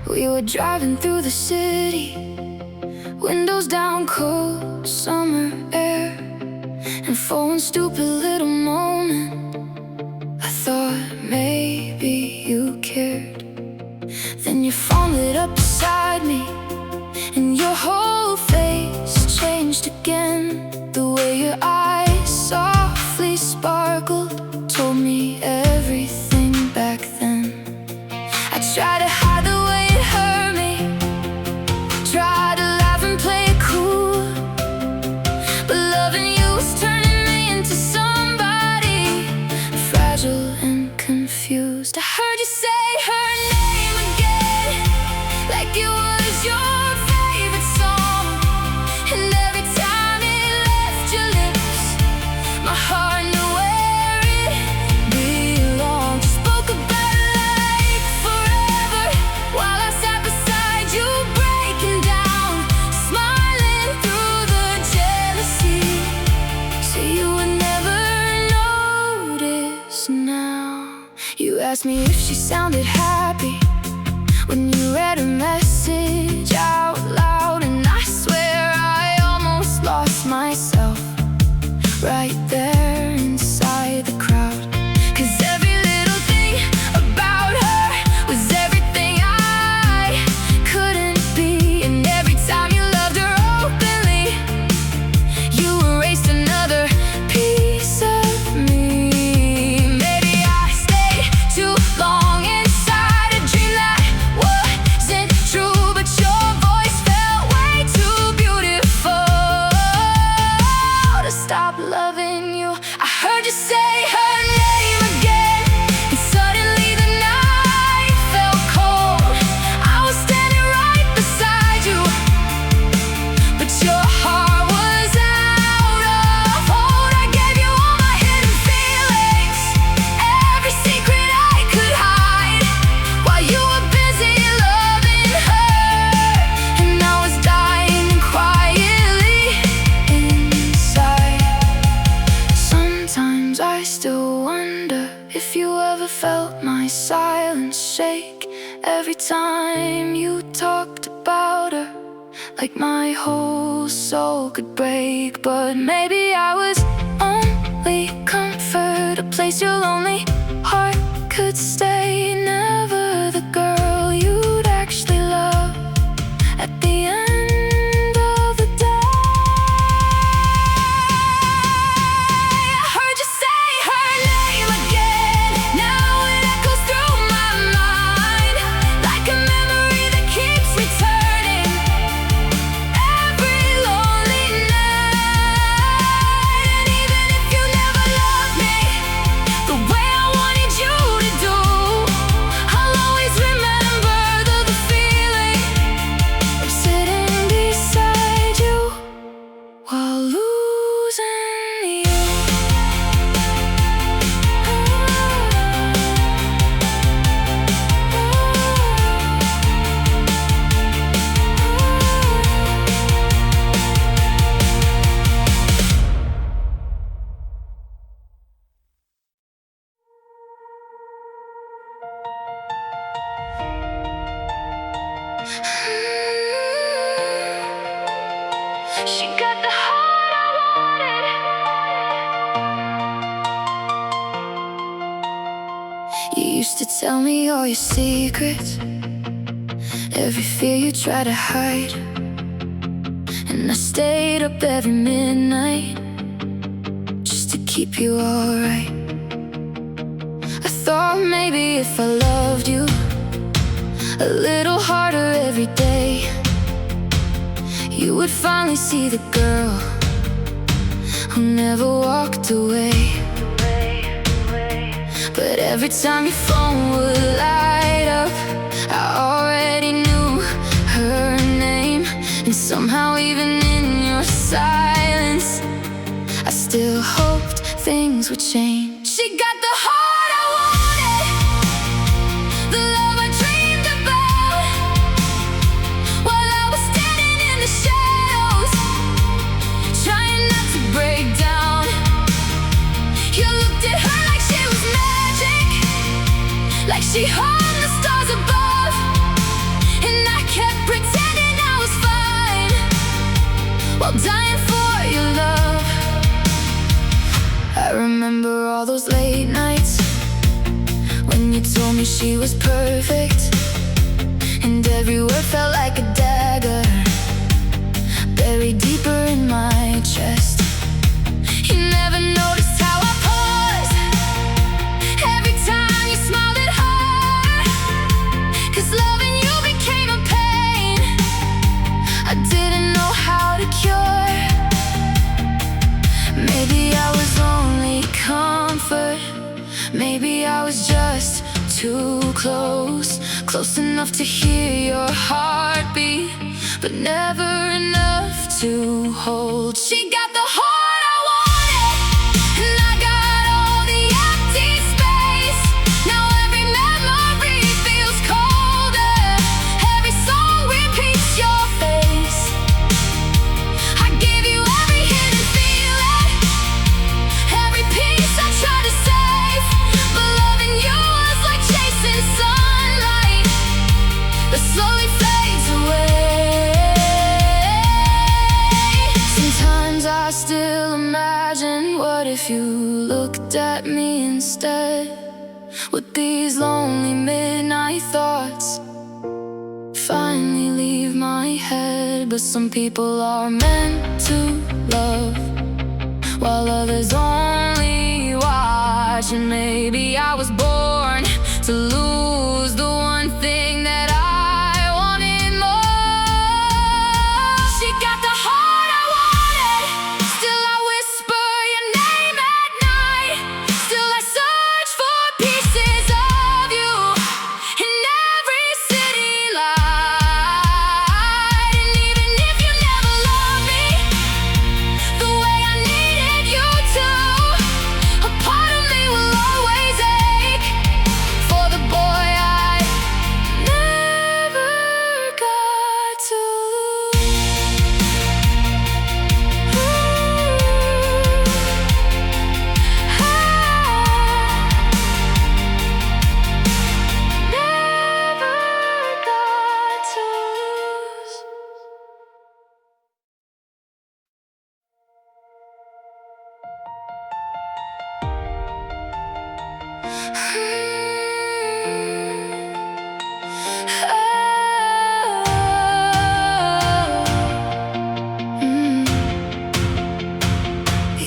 We were driving through the city, windows down, cold summer air. And for one stupid little moment, I thought maybe you cared. Then your phone lit up beside me, and your whole face changed again. The way your eyes softly sparkled told me everything back then. I tried to hide the way it hurt me, tried to laugh and play it cool, but loving you was turning me into somebody fragile and confused. I heard you say her name again, like it was your favorite song. And every time it left your lips, my heart knew where it belonged. You spoke about it like forever, while I sat beside you breaking down, smiling through the jealousy, so you would never notice now. You asked me if she sounded happy when you read her message out loud, and I swear I almost lost myself right there inside the crowd. 'Cause every little thing about her was everything I couldn't be, and every time you loved her openly, you erased another piece of me. Maybe I stayed too long inside a dream that wasn't true, but your voice felt way too beautiful to stop loving you. I heard you say her name again, and suddenly the night felt cold. I was standing right beside you, but your heart was out of hold. I gave you all my hidden feelings, every secret I could hide, while you were busy loving her, and I was dying quietly inside. Sometimes I still wonder if you ever felt my silence shake every time you talked about her, like my whole soul could break. But maybe I was only comfort, a place your lonely heart could stay. Never the girl you'd actually love at the end of the day. I heard you say her name again, now it echoes through my mind, like a memory that keeps returning every lonely night. And even if you never loved me the way I wanted you to do, I'll always remember the feeling of sitting beside you while losing you. She got the heart I wanted. You used to tell me all your secrets, every fear you try to hide, and I stayed up every midnight just to keep you alright. I thought maybe if I loved you a little harder every day, you would finally see the girl who never walked away. But every time your phone would light up, I already knew her name. And somehow even in your silence, I still hoped things would change. She got the heart I wanted, the love I dreamed about, while I was standing in the shadows, trying not to break down. You looked at her like she was magic, like she hung the stars above, kept pretending I was fine while dying for your love. I remember all those late nights when you told me she was perfect, and every word felt like a dagger buried deeper in my chest. You never noticed how I paused every time you smiled at her, 'cause loving you became a pain I didn't know how to cure. Maybe I was only comfort, maybe I was just too close, close enough to hear your heartbeat, but never enough to hold. She got the heart I wanted, and I got all the empty space. Now every memory feels colder, every song repeats your face. I gave you every hidden feeling, every piece I tried to save, but loving you was like chasing sunlight that slowly fades away. Sometimes I still imagine, what if you looked at me instead? Would these lonely midnight thoughts finally leave my head? But some people are meant to love, while others only watch. And maybe I was born to lose the one thing that I wanted more. She got the heart I wanted, still I whisper your name at night, still I search for pieces of you in every city light. And even if you never loved me the way I needed you to, a part of me will always ache for the boy I never got to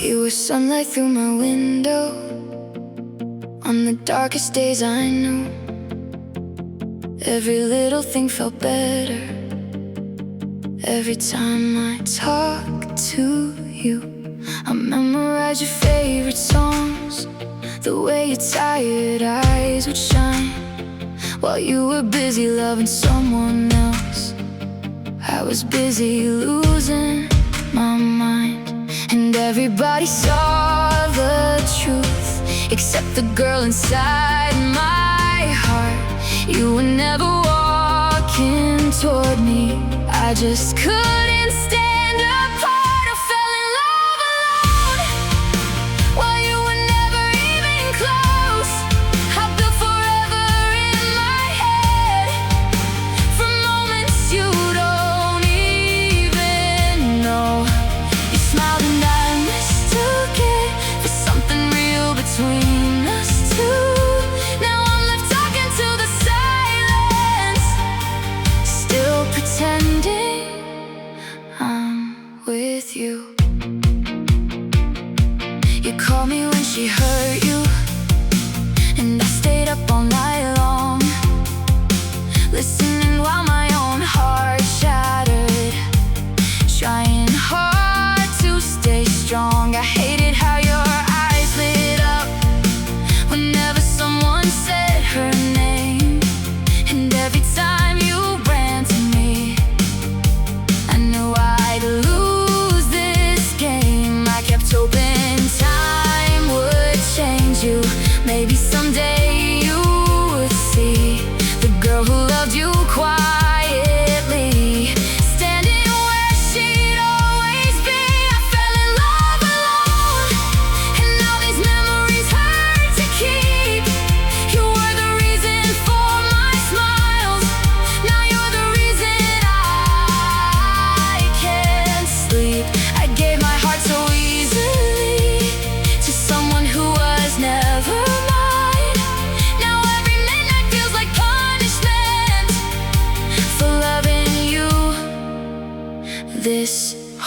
You were sunlight through my window on the darkest days I knew. Every little thing felt better every time I talked to you. I memorize your favorite songs, the way your tired eyes would shine while you were busy loving someone else. I was busy losing my mind, and everybody saw the truth except the girl inside my heart. You were never walking toward me, I just couldn't stand apart. I fell in love alone while you were never even close. I built forever in my head from moments you don't even know. You smiled and I mistook it for something real between us two. Now I'm left talking to the silence, still pretending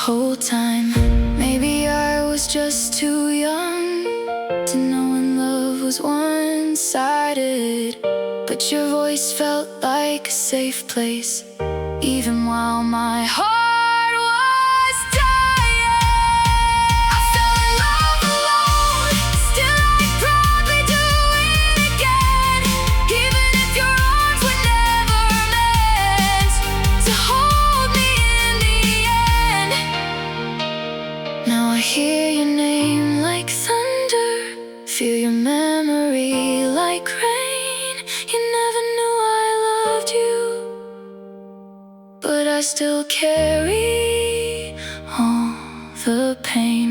whole time. Maybe I was just too young to know when love was one-sided, but your voice felt like a safe place, even while my heart was dying. I fell in love alone, still I'd probably do it again, even if your arms were never meant to hold me in the end. Now I hear your name like thunder, feel your memory like rain. You never knew I loved you, but I still carry all the pain.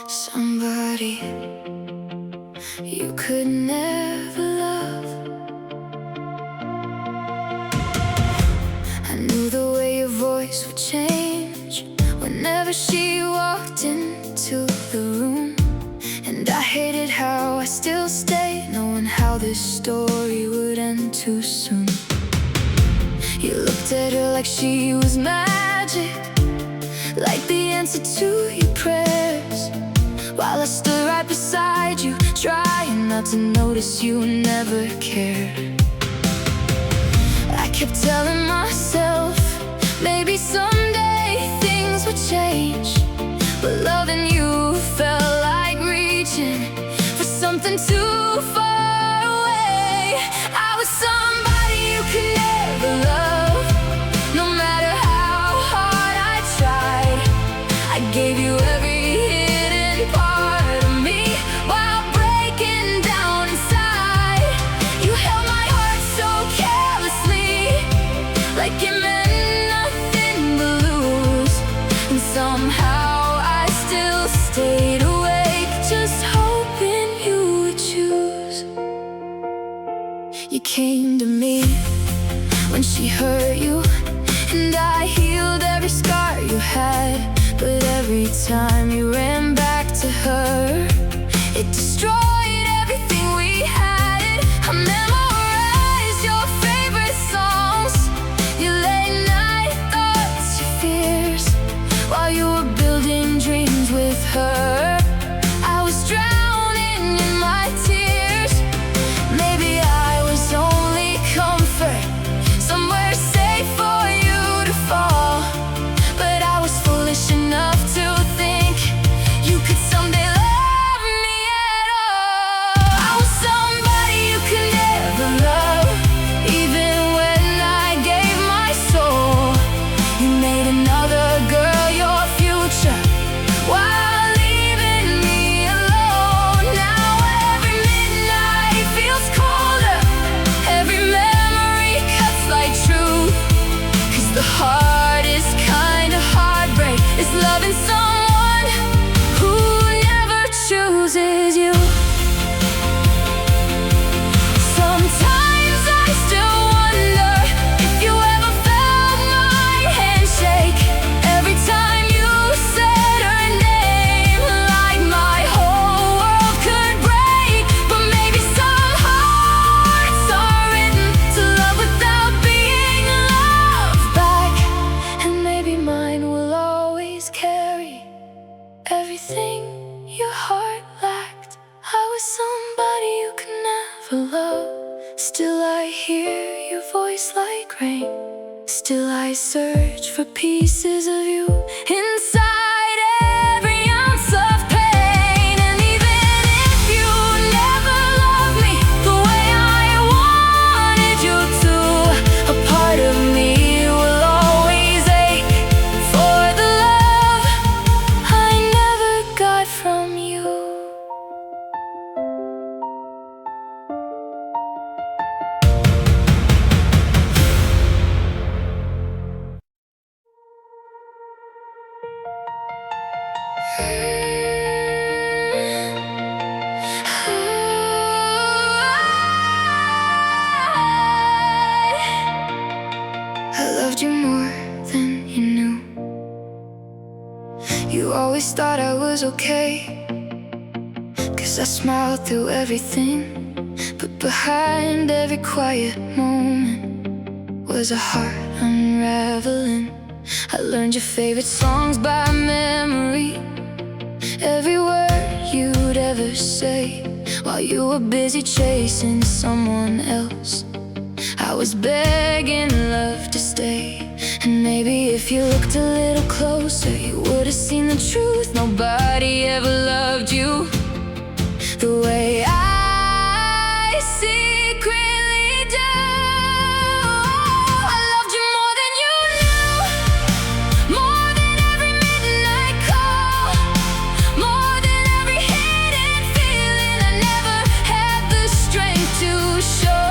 Somebody you could never love. I knew the way your voice would change whenever she walked into the room, and I hated how I still stayed, knowing how this story would end too soon. You looked at her like she was magic, like the answer to your prayers, while I stood right beside you, trying not to notice you never cared. I kept telling myself, maybe someday things would change, but loving you felt like reaching for something too far away. I was somebody you could never love, no matter how hard I tried. I gave you every part of me while breaking down inside. You held my heart so carelessly, like it meant nothing but lose. And somehow I still stayed awake, just hoping you would choose. You came to me when she hurt you, and I healed every scar you had. But every time you ran back to her, it destroyed everything we had. I memorized your favorite songs, your late night thoughts, your fears, while you were building dreams with her. I was drowning in my tears. Maybe I was only comfort, somewhere safe for you to fall, but I was foolish enough to think you could someday love me at all. I was somebody you could never love, even when I gave my soul. You made another girl your future while leaving me alone. Now every midnight feels colder, every memory cuts like truth, 'cause the hardest kind of heartbreak is loving someone who never chooses you. Sometimes I still wonder if you ever felt my handshake. Every time you said her name, like my whole world could break. But maybe some hearts are written to love without being loved back, and maybe mine will always carry everything your heart lacked. I was somebody you could never love, still I hear your voice like rain, still I search for pieces of you inside every ounce of pain. And even if you never love me the way I wanted you to, a part of me will always ache for the love I never got from you. always thought I was okay, 'cause I smiled through everything. But behind every quiet moment was a heart unraveling. I learned your favorite songs by memory, every word you'd ever say, while you were busy chasing someone else. I was begging love to stay. And maybe if you looked a little closer, you would have seen the truth. Nobody ever loved you the way I secretly do. I loved you more than you knew, more than every midnight call, more than every hidden feeling I never had the strength to show.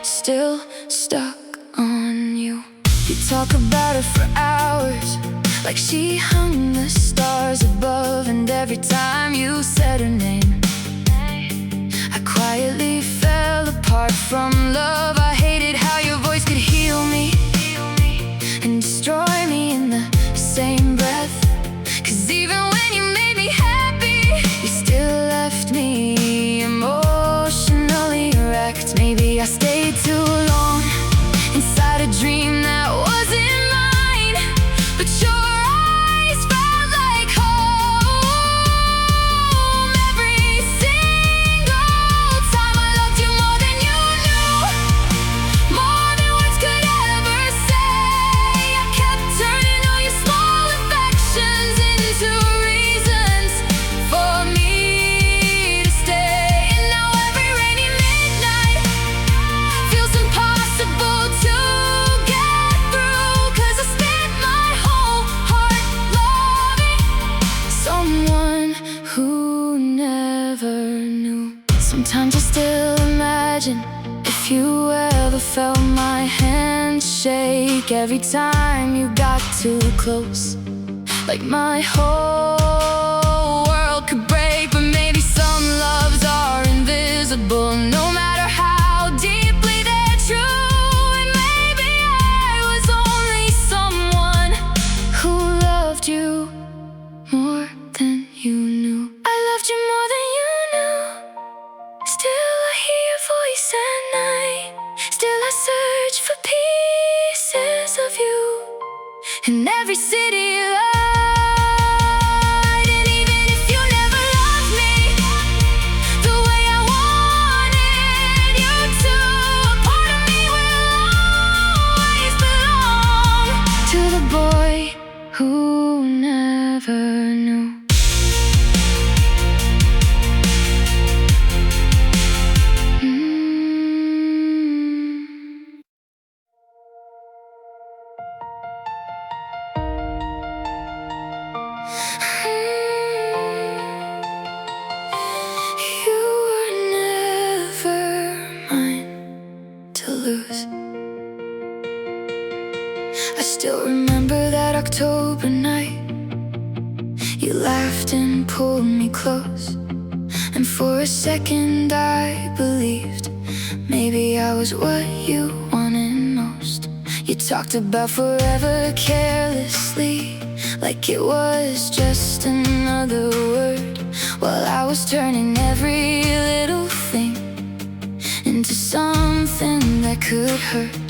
Still stuck on you. You talk about her for hours, like she hung the stars above. And every time you said her name, I quietly fell apart from love. I hated how your voice could heal me and destroy me in the same breath. 'Cause even when you made me happy, you still left me emotionally wrecked. Maybe I stayed too long inside a dream that wasn't mine, but your eyes felt like home. Every single time I loved you more than you knew, more than words could ever say. I kept turning all your small affections into reasons for me to stay. And now every rainy midnight feels impossible to get through, 'cause I spent my whole heart loving someone who never knew. Sometimes I still imagine if you ever felt my hand shake every time you got too close, like my whole world could break. But maybe some loves are invisible, no matter how deeply they're true. And maybe I was only someone who loved you more than you knew. I loved you more than you knew. Still I hear your voice at night, still I search for pieces of you in every city light. And even if you never loved me the way I wanted you to, a part of me will always belong to the boy who never knew. You were never mine to lose. I still remember that October night. You laughed and pulled me close, and for a second I believed maybe I was what you wanted most. You talked about forever carelessly, like it was just another word, while I was turning every little thing into something that could hurt.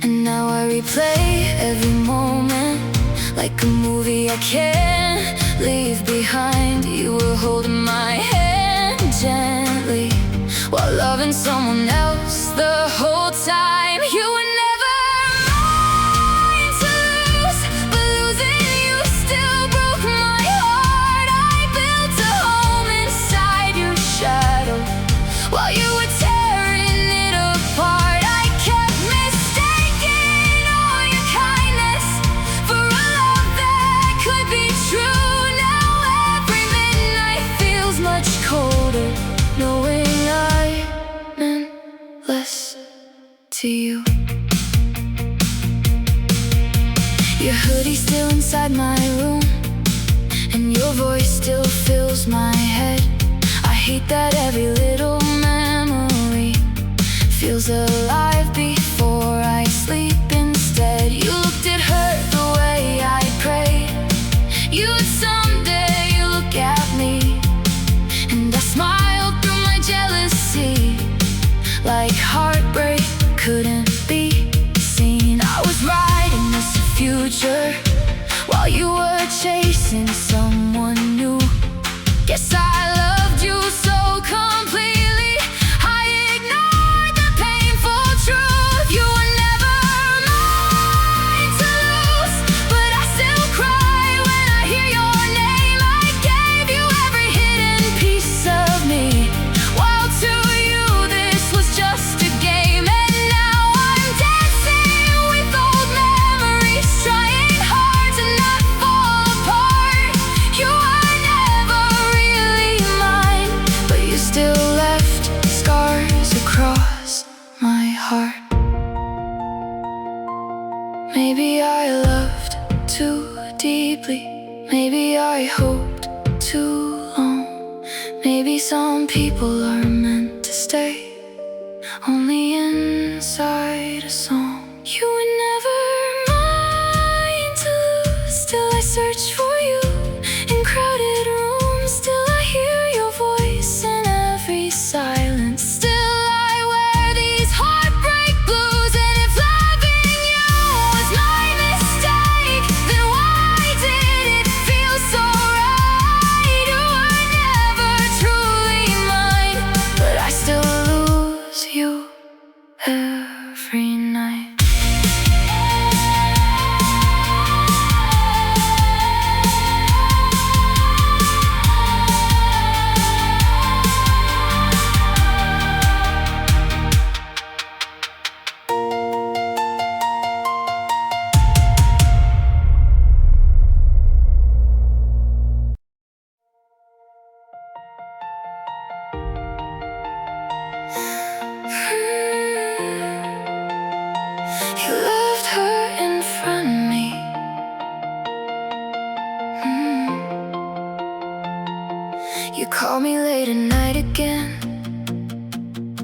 And now I replay every moment like a movie I can't leave behind. You were holding my hand gently while loving someone else the whole time. You were never mine to lose, but losing you still broke my heart. I built a home inside your shadow while you were tearing it apart. I kept mistaking all your kindness for a love that could be true. Now every midnight feels much colder, knowing I meant less to you. Your hoodie's still inside my room, and and your voice still fills my head. I hate that every little memory feels alive before I sleep instead. You looked at her the way I prayed. You would someday look at me, and I smiled through my jealousy, like heartbreak couldn't be seen. I was writing us a future while you were chasing someone new. Guess I loved you so completely, I ignored the painful truth. You were never mine to lose, but I still cry when I hear your name. I gave you every hidden piece of me, while to you this was just a game. And now I'm dancing with old memories, trying hard to not fall apart. You were never really mine, but you still left scars across my heart. Maybe I loved too deeply, maybe I hoped too long. Maybe some people are meant to stay only inside a song. You were never mine to lose, still I search for you in crowded rooms. Still I hear your voice in every silence. Still I wear these heartbreak blues. And if loving you was my mistake, then why did it feel so right? You were never truly mine, but I still lose you every night. You left her in front of me. You called me late at night again,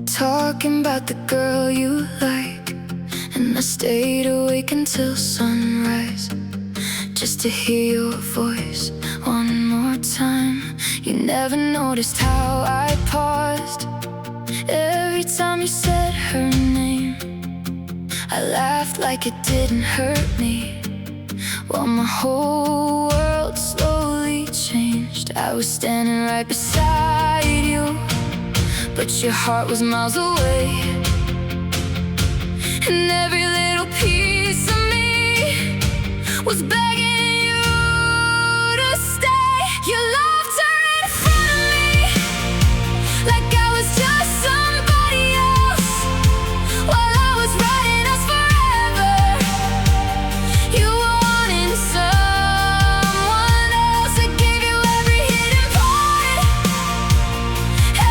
talking about the girl you like. And I stayed awake until sunrise, just to hear your voice one more time. You never noticed how I paused every time you said her name. I laughed like it didn't hurt me, while my whole world slowly changed. I was standing right beside you, but your heart was miles away. And every little piece of me was begging you to stay. You loved her in front of me, like I was just somebody else, while I was writing us forever. You wanted someone else. I gave you every hidden part,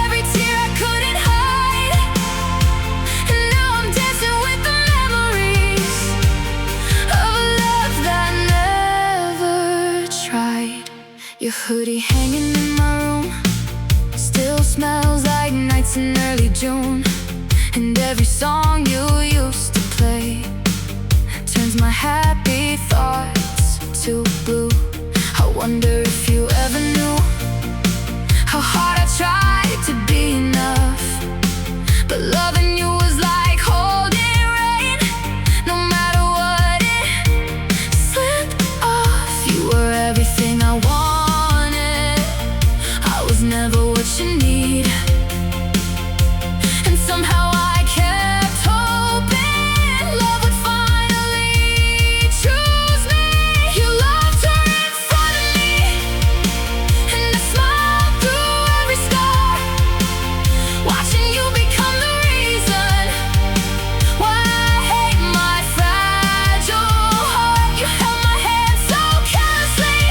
every tear I couldn't hide. And now I'm dancing with the memories of a love that never tried. Your hoodie hanging in my room still smells like nights in early June. And every song you used to play turns my happy thoughts to blue. I wonder if you ever knew how hard I tried to be enough, but loving you was like holding rain. No matter what, it slipped off. You were everything I wanted, I was never what you need. And somehow I kept hoping love would finally choose me. You loved her in front of me, and I smiled through every scar, watching you become the reason why I hate my fragile heart. You held my hand so carelessly,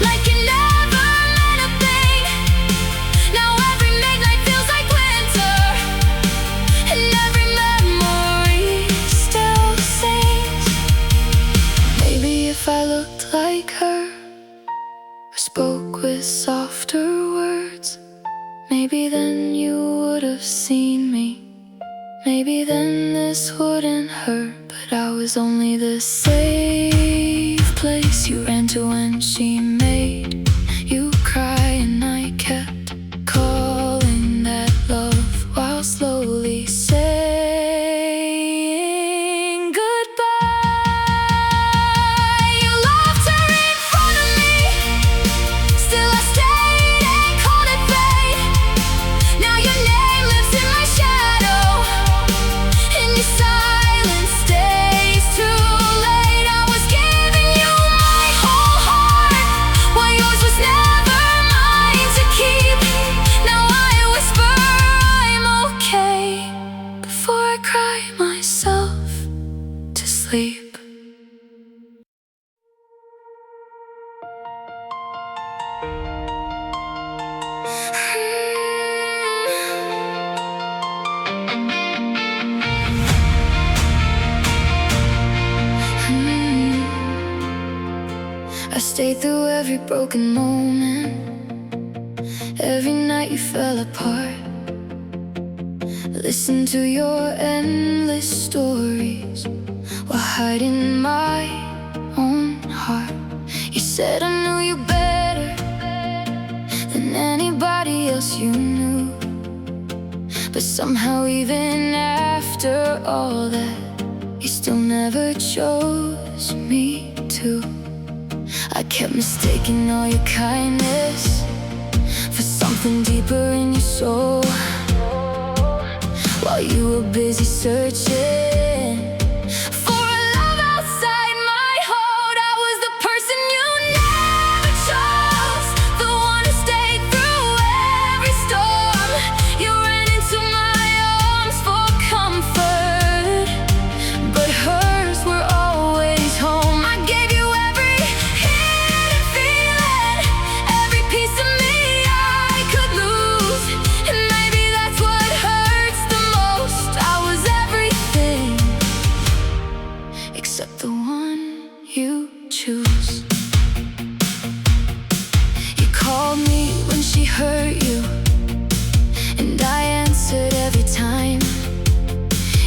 like you never meant a thing. Now every midnight feels like winter, and every memory still sings. Maybe if I looked like her, I spoke with softer words. Maybe then you would have seen me. Maybe then this wouldn't hurt. But I was only the safe place you ran to when she made you cry. And I kept calling that love while slowly saying goodbye. You loved her in front of me, still I stayed and called it fate. Now your name lives in my shadow, and your silence stays too late. I was giving you my whole heart, while yours was never mine to keep. Now I whisper I'm okay before I cry myself to sleep. I stayed through every broken moment, every night you fell apart. Listened to your endless stories while hiding my own heart. You said I knew you better than anybody else you knew. But somehow even after all that, you still never chose me to. I kept mistaking all your kindness for something deeper in your soul, while you were busy searching for a love outside my hold. I was the person you never chose, the one who stayed through every storm. You ran into my arms for comfort, but hers were always home. I gave you every hidden feeling, every piece of me I could lose. And maybe that's what hurts the most. I was everything except the one you choose. You called me when she hurt you, and I answered every time,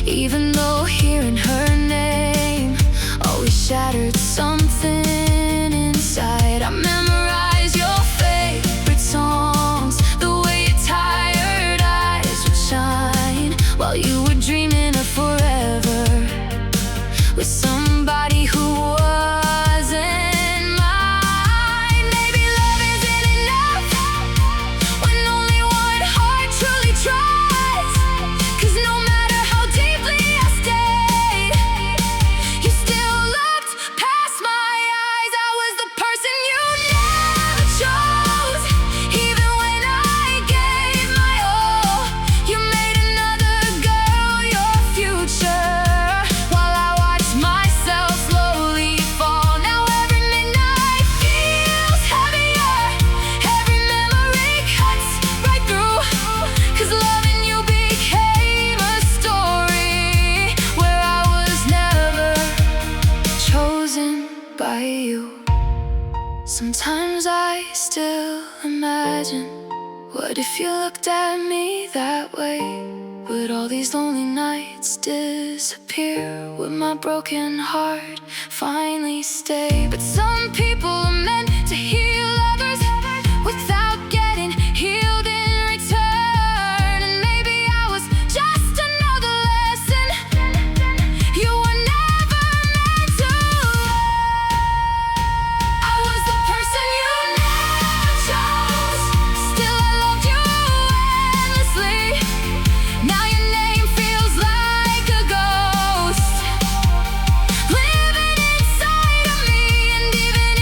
even though hearing her name always shattered something inside. I memorized your favorite songs, the way your tired eyes would shine, while you were dreaming of forever with somebody who wasn't mine. Maybe love isn't enough when only one heart truly tries. 'Cause no matter how deeply I stayed, you still looked past my eyes. I was the person you never chose, even when I gave my all. You made another girl your future, while I watched myself slowly fall. Now every midnight feels heavier, every memory cuts right through. 'Cause loving you became a story where I was never chosen by you. Sometimes I still imagine, what if you looked at me that way? Would all these lonely nights disappear? Would my broken heart finally stay? But some people are meant to heal others without getting healed in return. And maybe I was just another lesson you were never meant to learn. I was the person you never chose, still I loved you endlessly. Now your name feels like a ghost living inside of me. And even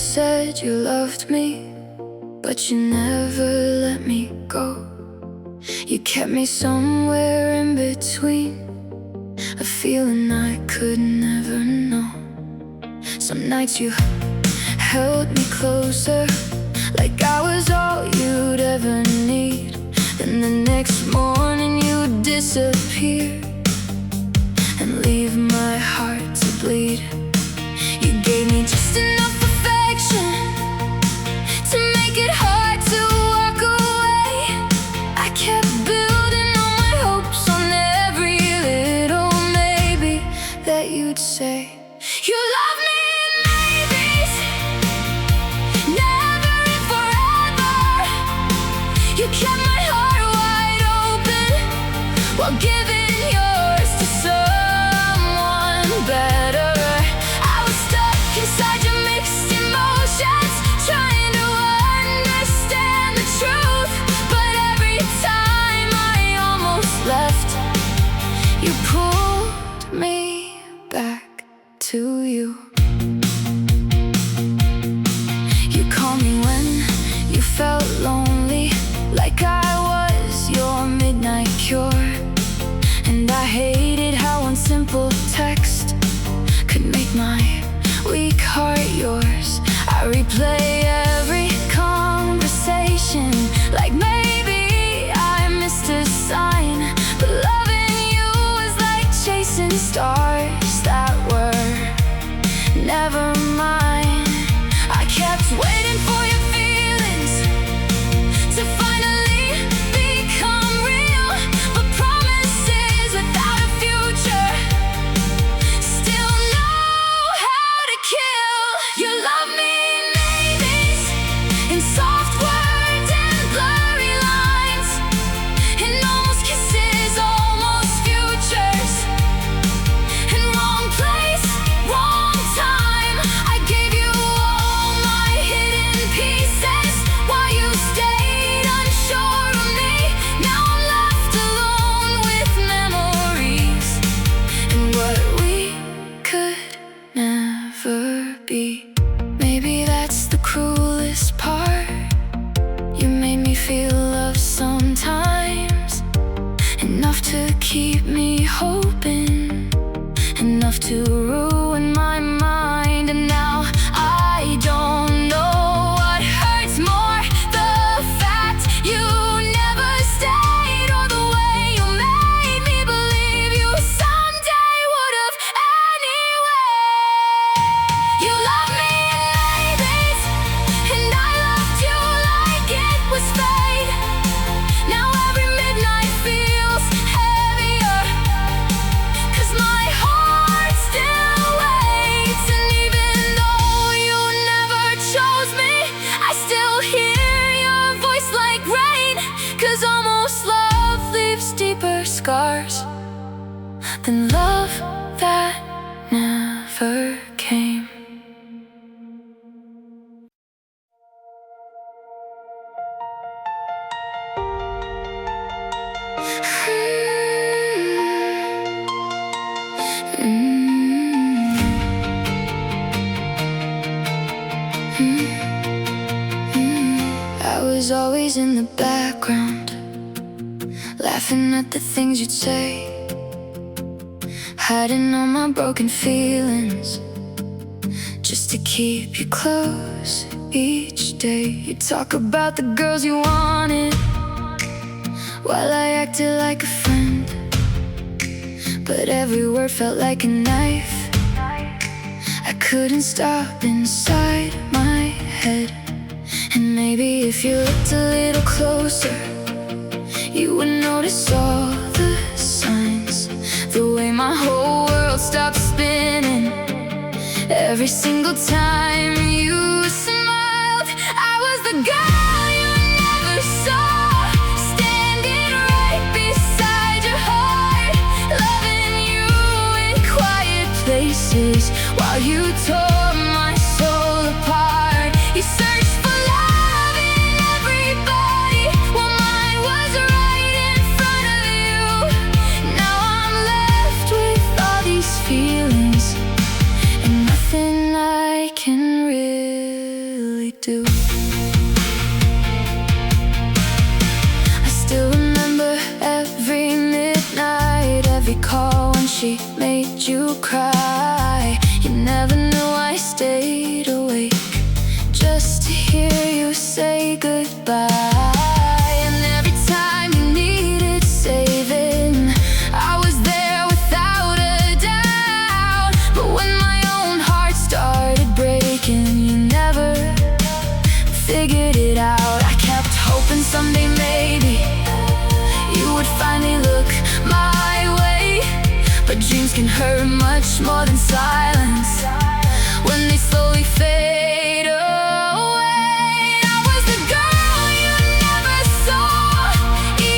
said you loved me, but you never let me go. You kept me somewhere in between, a feeling I could never know. Some nights you held me closer, like I was all you'd ever need. Then the next morning you'd disappear and leave my heart to bleed. You gave me just enough affection to make it hard to walk away. I kept building all my hopes on every little maybe that you'd say. You love me in maybes, never in forever. You kept my heart wide open while giving yours to someone better. I was stuck inside your mixed emotions, trying to understand the truth. But every time I almost left, you pulled me back to you. You called me when you felt lonely, like I was your midnight cure. And I hated how one simple text could make my weak heart yours. I replay every conversation like maybe I missed a sign. But loving you was like chasing stars that were never mine. I kept waiting for your feelings to finally become real, but promises without a future still know how to kill. You love me in maybes, in soft words and blurry lines, in almost kisses, almost futures, in wrong place, wrong time. I gave you all my hidden pieces while you stayed unsure of me. Now I'm left alone with memories and what we could never be. Maybe that's the cruelest part. You made me feel love sometimes, enough to keep me hoping, enough to ruin my mind. And now I don't know what hurts more, the fact you never stayed, or the way you made me believe you someday would have anyway. You love me in maybes, and I loved you like it was fate. Now every midnight feels heavier, 'cause my heart still waits. And even though you never chose me, I still hear your voice like rain. 'Cause almost love leaves deeper scars than love that never came. I was always in the background, laughing at the things you'd say, hiding all my broken feelings just to keep you close each day. You talk about the girls you wanted while I acted like a friend, but every word felt like a knife. I couldn't stop inside my head. And maybe if you looked a little closer, you would notice all the signs, the way my whole world stopped spinning every single time you smiled. I was the girl you never saw, standing right beside your heart, loving you in quiet places while you tore my soul apart. You searched for love in everybody while mine was right in front of you. Now I'm left with all these feelings and nothing I can really every call when she made you cry. You never knew I stayed awake just to hear you say goodbye. And every time you needed saving, I was there without a doubt. But when my own heart started breaking, you never figured it out. I kept hoping someday maybe you would finally look my way, but dreams can hurt much more than silence when they slowly fade away. I was the girl you never saw,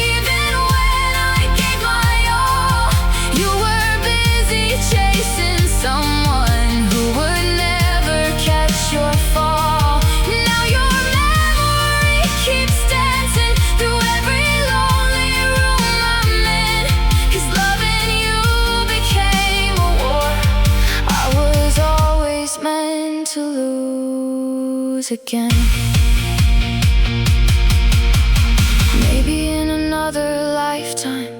even when I gave my all. You were busy chasing someone who would never catch your fall. Now your memory keeps dancing through every lonely room I'm in, 'cause loving you became a war I was always meant to lose again. Maybe in another lifetime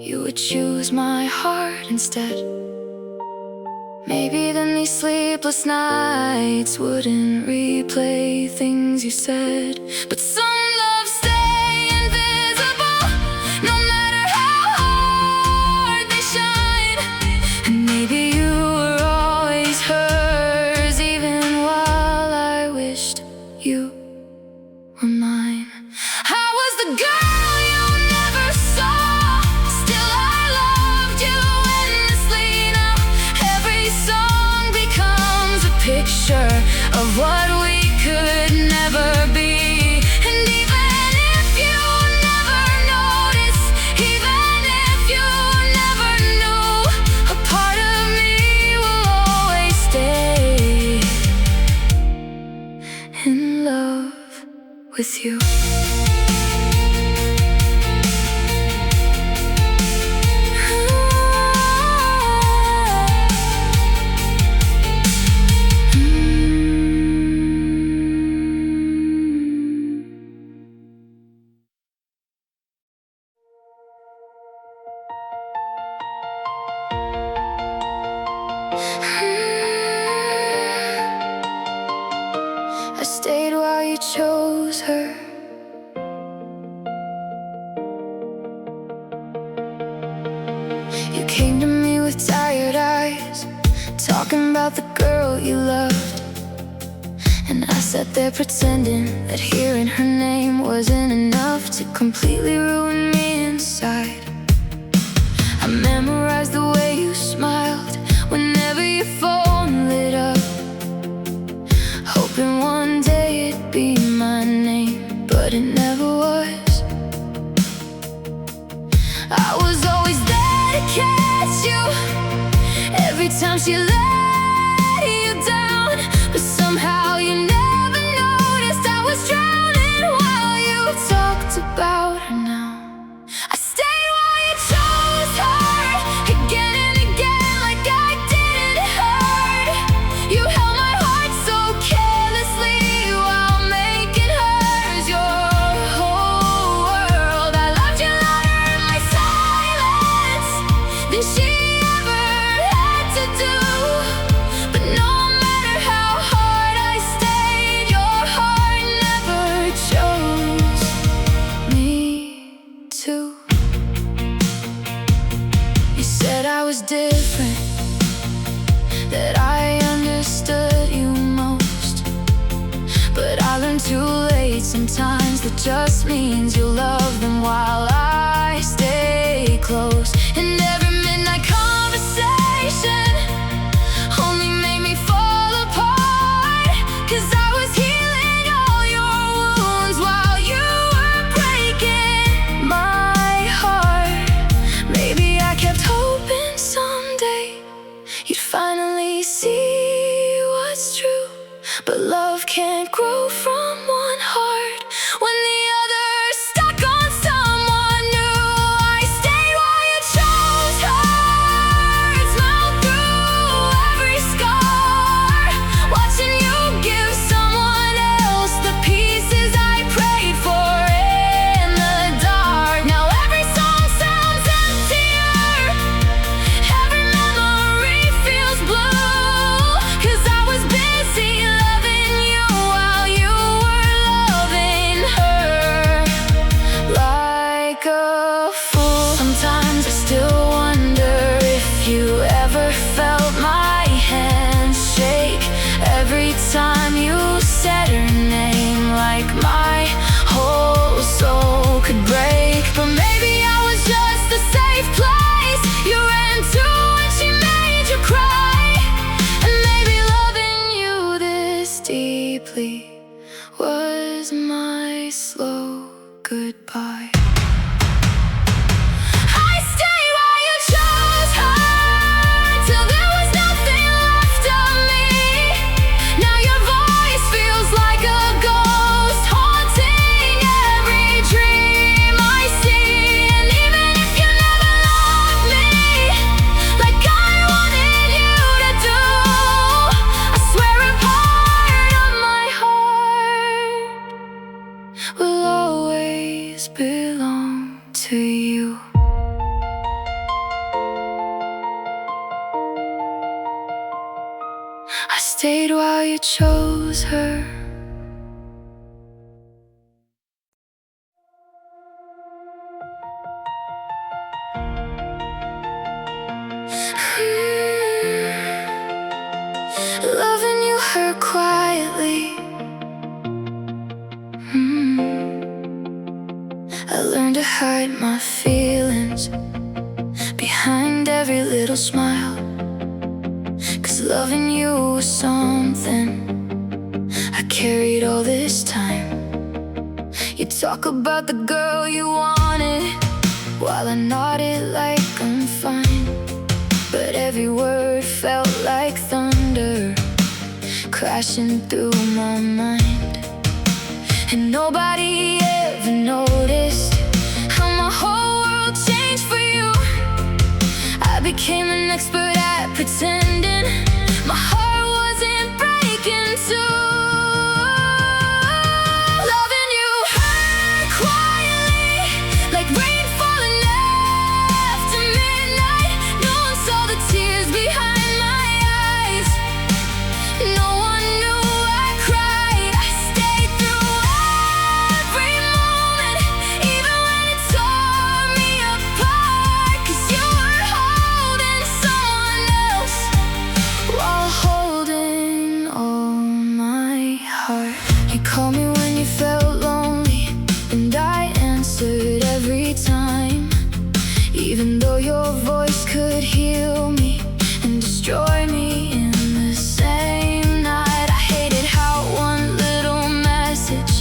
you would choose my heart instead. Maybe then these sleepless nights wouldn't replay things you said. But some loves stay invisible, no matter how hard they shine. And maybe you were always hers, even while I wished you were mine. I was the girl you never saw, still I loved you endlessly. Now every song becomes a picture of what we could never be. And even if you never noticed, even if you never knew, a part of me will always stay in love with you. I stayed while you chose her. You came to me with tired eyes, talking about the girl you loved. And I sat there pretending that hearing her name wasn't enough to completely ruin me inside. I memorized the way you smiled whenever your phone lit up, hoping one day it'd be my name, but it never was. I was always there to catch you every time she let you down, but somehow you never noticed I was drowning while you talked about her now. I stayed while you chose her, again and again, like I didn't hurt. You held my heart so carelessly while making hers your whole world. I loved you louder in my silence than she ever had to do. But no matter how hard I stayed, your heart never chose me to. You said I was different, that I understood you most, but I learned too late sometimes that just means you love them while I stay close. And every midnight conversation only made me fall apart, 'cause I was healing all your wounds while you were breaking my heart. Maybe I kept hoping someday you'd finally see what's true, but love can't grow from one heart when the other's stuck on someone new. I stayed while you chose stayed while you chose her. Loving you hurt quietly. I learned to hide my feelings behind every little smile, 'cause loving you was something I carried all this time. You talk about the girl you wanted while I nodded like I'm fine, but every word felt like thunder crashing through my mind. And nobody ever noticed how my whole world changed for you. I became an expert at pretending my heart wasn't breaking too. Loving you hurt quietly, like rain falling after midnight. No one saw the tears behind my eyes. No one knew I cried. I stayed through every moment, even when it tore me apart. 'Cause you were holding someone else while holding all my heart. You called me when you felt lonely, and I answered every time, even though your voice could heal me and destroy me in the same night. I hated how one little message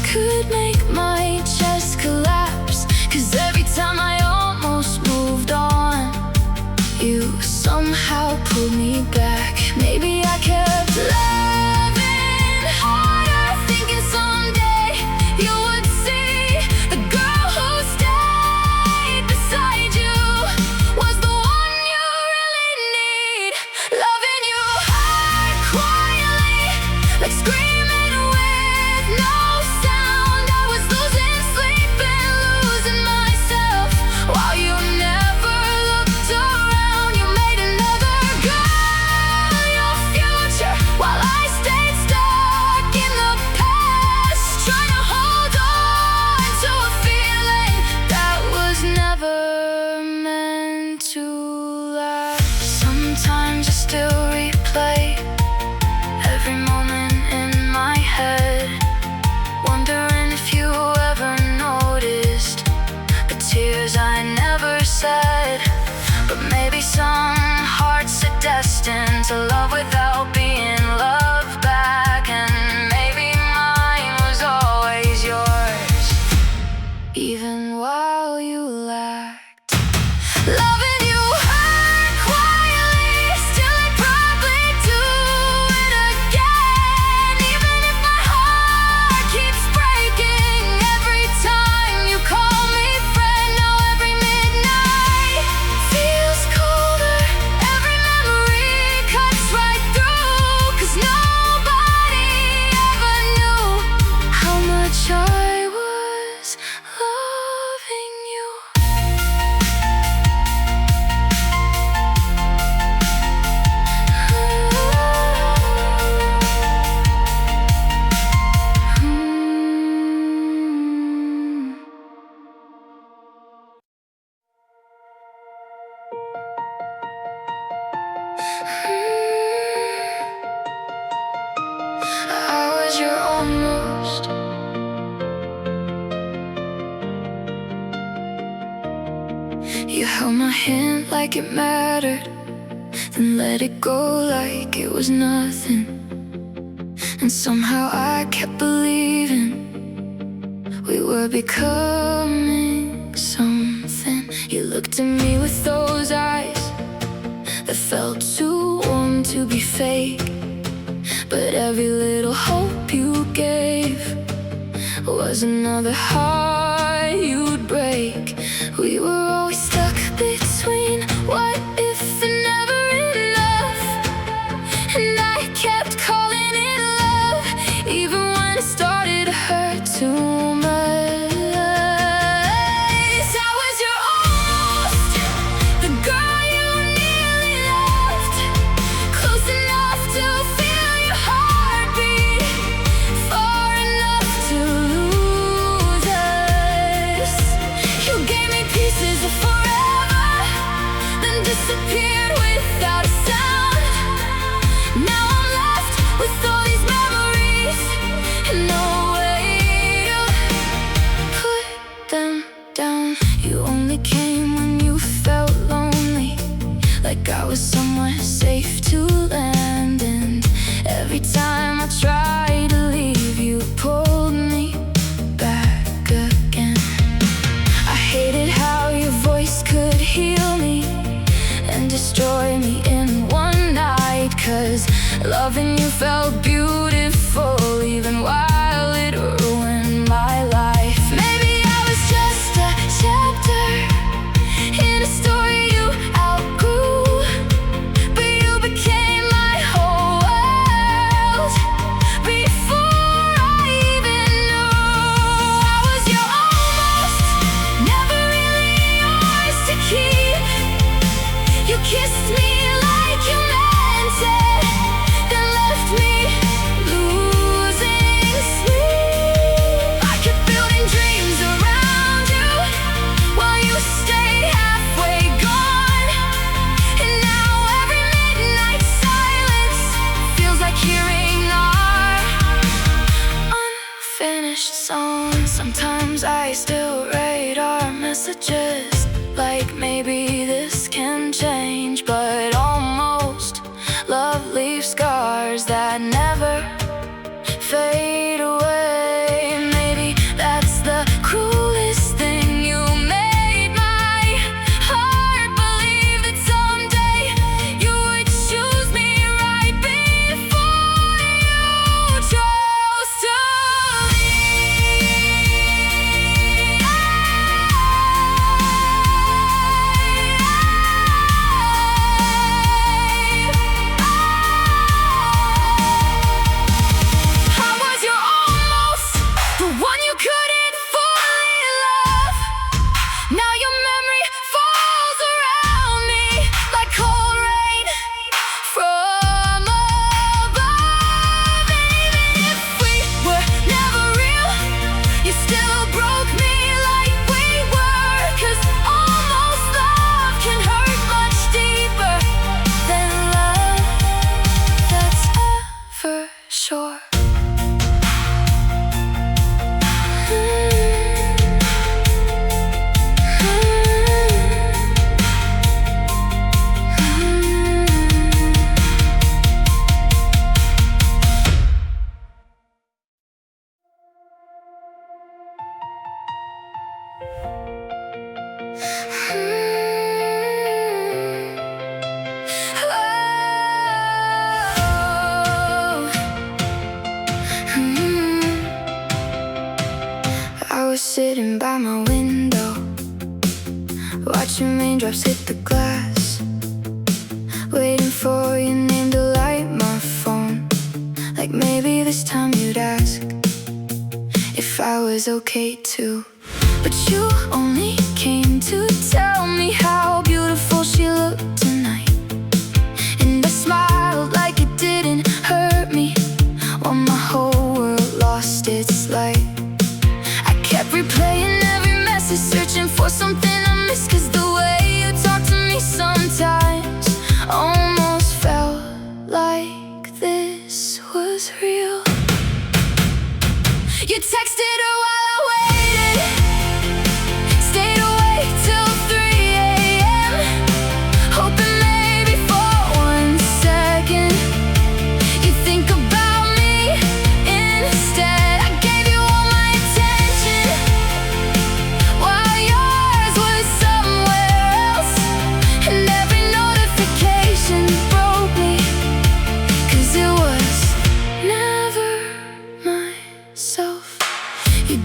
could make my chest collapse, 'cause every time I almost moved on, you somehow pulled me back. Maybe I kept loving harder, thinking someday you would see the girl who stayed beside you was the one you really need. Loving you hard quietly, like screaming with no sound. I was losing sleep and losing myself while you never looked around. You made another girl your future while I stayed stuck in the past, trying to hold on to a feeling that was never meant to last. Sometimes I still replay every moment in my head, wondering if you ever noticed the tears I never said. But maybe some hearts are destined to love without being loved back, and maybe mine was always yours, even while you lacked. Loving you hurt quietly, still I'd probably do it again, even if my heart keeps breaking every time you call me friend. Now every midnight feels colder, every memory cuts right through, 'cause nobody ever knew how much I was loving you. I was your almost. You held my hand like it mattered, then let it go like it was nothing. And somehow I kept believing we were becoming something. You looked at me with those eyes that felt too warm to be fake, but every little hope you gave was another heart you'd break. We were always stuck between what if and never enough, and I kept calling it love, even when it started to hurt too much. I was your almost, the girl you nearly loved, close enough to feel disappeared without a sound. Now I'm left with all these memories and no way to put them down. You only came when you felt lonely, like I was somewhere safe to land. And every time I tried to leave, you pulled me back again. I hated how your voice could heal me and destroy me in one night, 'cause loving you felt beautiful even while it ruined my life. Maybe I was just a chapter in a story you outgrew, but you became my whole world before I even knew. I was your almost, never really yours to keep. You kissed me like you meant it, then left me losing sleep. I kept building dreams around you while you stayed halfway gone. And now every midnight silence feels like hearing our unfinished song. Sometimes I still write our messages like maybe this can change, but almost love leaves scars that never fade away. Maybe that's the cruelest thing. You made my heart believe that someday you would choose me right before you chose to sure. I was sitting by my window, watching raindrops hit the glass, waiting for your name to light my phone, like maybe this time you'd ask if I was okay too. But you only came to tell me how beautiful she looked tonight, and I smiled like it didn't hurt me while my whole world lost its light. I kept replaying every message, searching for something I missed, 'cause the way you talk to me sometimes almost felt like this was real. You texted her while I waited, stayed awake till 3 a.m., hoping maybe for 1 second you'd think about me instead. I gave you all my attention while yours was somewhere else, and every notification broke me, 'cause it was never myself. You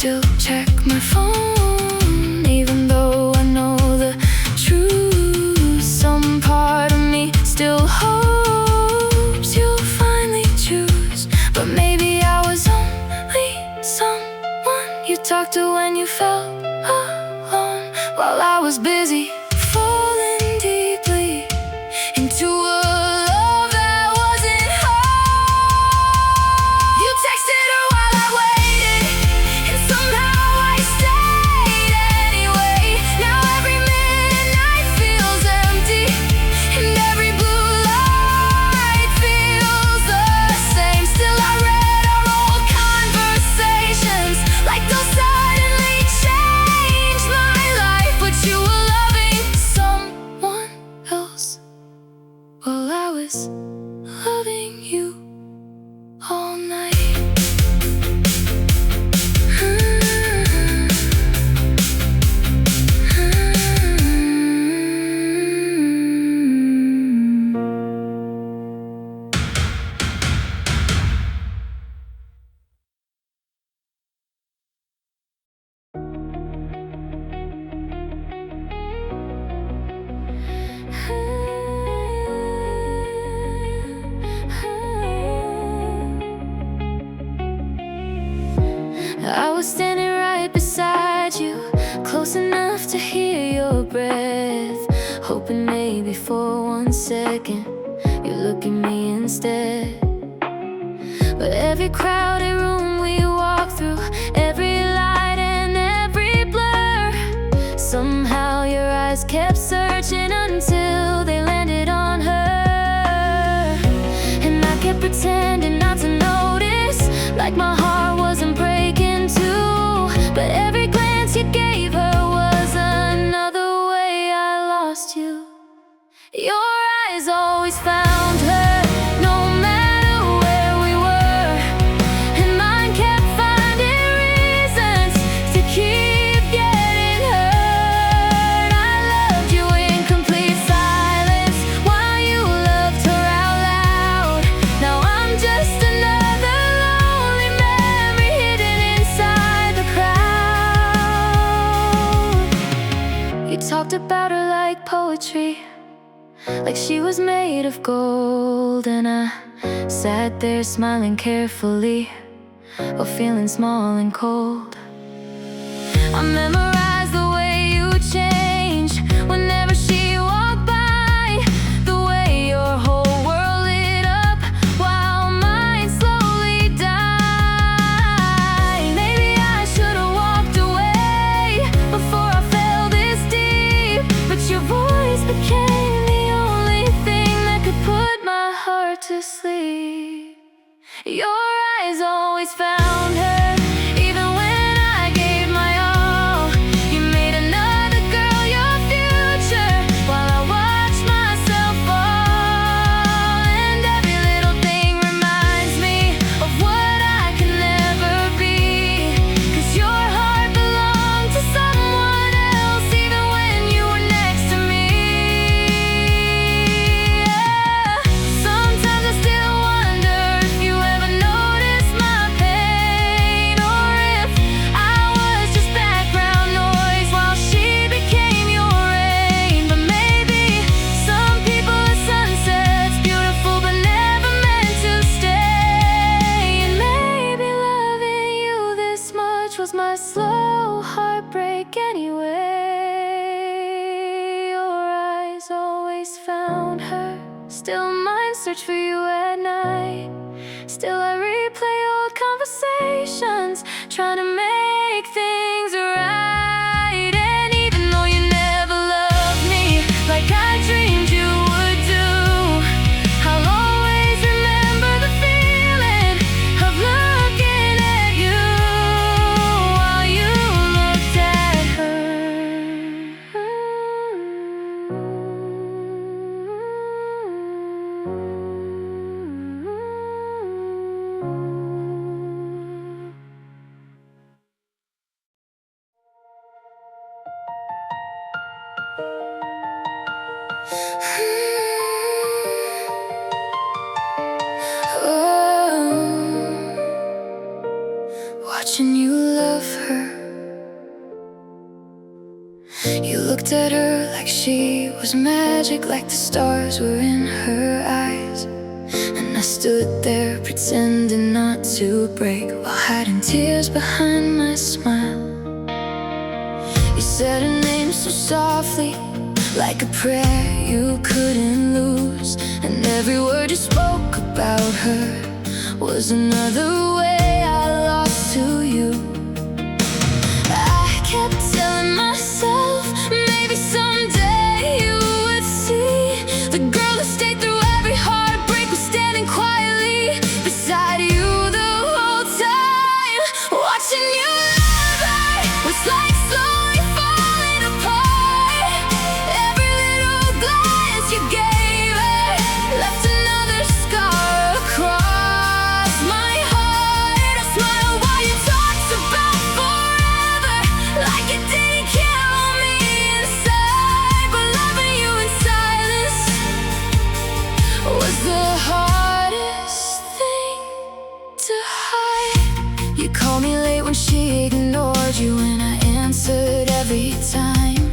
still check my phone, even though I know the truth. Some part of me still hopes you'll finally choose, but maybe I was only someone you talked to when you felt alone, while I was busy falling deeply into a love that wasn't home. You texted her while I waited, and somehow I stayed anyway. Now every midnight feels empty, and every blue light feels the same. Still I read our old conversations, like they'll suddenly change my life. But you were loving someone else, while I was loving you all night. I was standing right beside you, close enough to hear your breath, hoping maybe for 1 second you look at me instead. But every crowded room we walk through, every light and every blur, somehow your eyes kept searching until they landed on her. And I kept pretending not to notice, like my heart wasn't breaking too. But every glance you gave her was another way I lost you. Your eyes always found her, no matter where we were, and mine kept finding reasons to keep getting hurt. I loved you in complete silence while you loved her out loud. Now I'm just another lonely memory hidden inside the crowd. You talked about her like poetry, like she was made of gold, and I sat there smiling carefully, while feeling small and cold. I memorized the way you changed whenever she walked by, the way your whole world lit up while mine slowly died. Maybe I should have walked away before I fell this deep, but your voice became the only thing that could put my heart to sleep. Your eyes always found her, even when I gave my all. You made another girl your future, while I watched myself fall. And every little thing reminds me of what I can never be, 'cause your heart belonged to someone else, even when you were next to me. Sometimes I still wonder if you ever noticed my pain, or if I was just background noise while she became your rain. But maybe some people are sunsets, beautiful but never meant to stay. And maybe loving you this much was my slow heartbreak anyway. Your eyes always found her, still mine search for you at night. Still I replay old conversations, trying to make things right. And even though you never loved me like I dreamed you would do, I'll always remember the feeling of looking at you while you looked at her. watching you love her. You looked at her like she was magic, like the stars were in her eyes. And I stood there pretending not to break, while hiding tears behind my smile. You said her name so softly, like a prayer you couldn't lose. And every word you spoke about her was another way I lost to you. I kept telling myself, maybe someday you would see the girl who stayed through every heartbreak was standing quietly beside you the whole time. Watching you love her was like slowly falling apart. Every little glance you gave her left another scar across my heart. I smiled while you talked about forever, like it didn't kill me inside. But loving you in silence was the hardest thing to hide. You called me late when she ignored you, and I answered every time,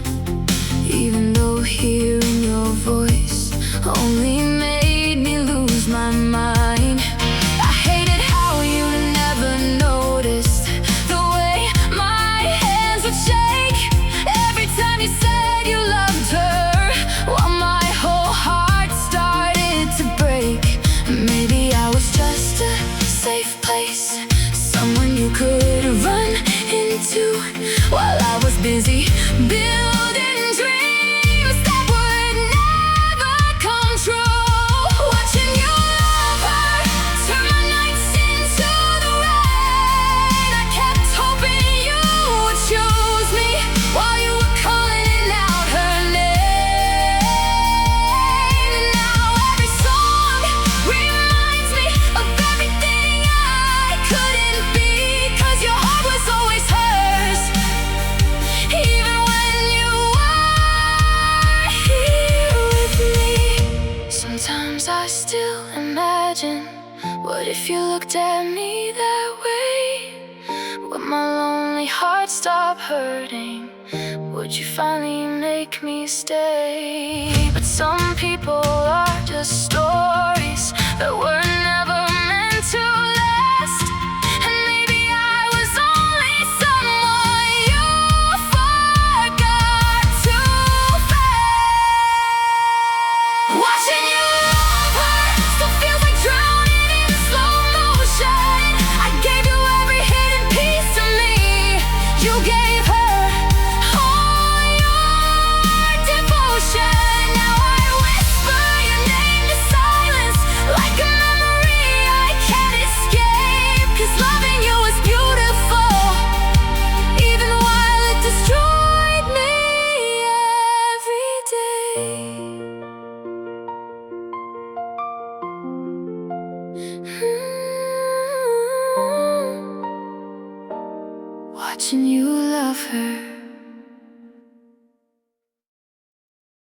even though hearing your voice only made me lose my mind. I hated how you never noticed the way my hands would shake every time you said you loved her, while my whole heart started to break. Maybe I was just a safe place, someone you could run into, while I was busy building dreams that would never come true. Watching you love her turn my nights into the rain. I kept hoping you would choose me while you were calling out her name. And now every song reminds me of everything I couldn't be, 'cause your heart was always hers, even when you were here with me. Sometimes I still imagine, what if you looked at me that way? Would my lonely heart stop hurting? Would you finally make me stay? But some people are just stories that were never meant to last. And maybe I was only someone you forgot too fast. Watching you love her still feels like drowning in slow motion. I gave you every hidden piece of me. You gave her all your devotion. Now I whisper your name to silence, like a memory I can't escape. 'Cause loving you was beautiful, even while it destroyed me every day. Watching you love her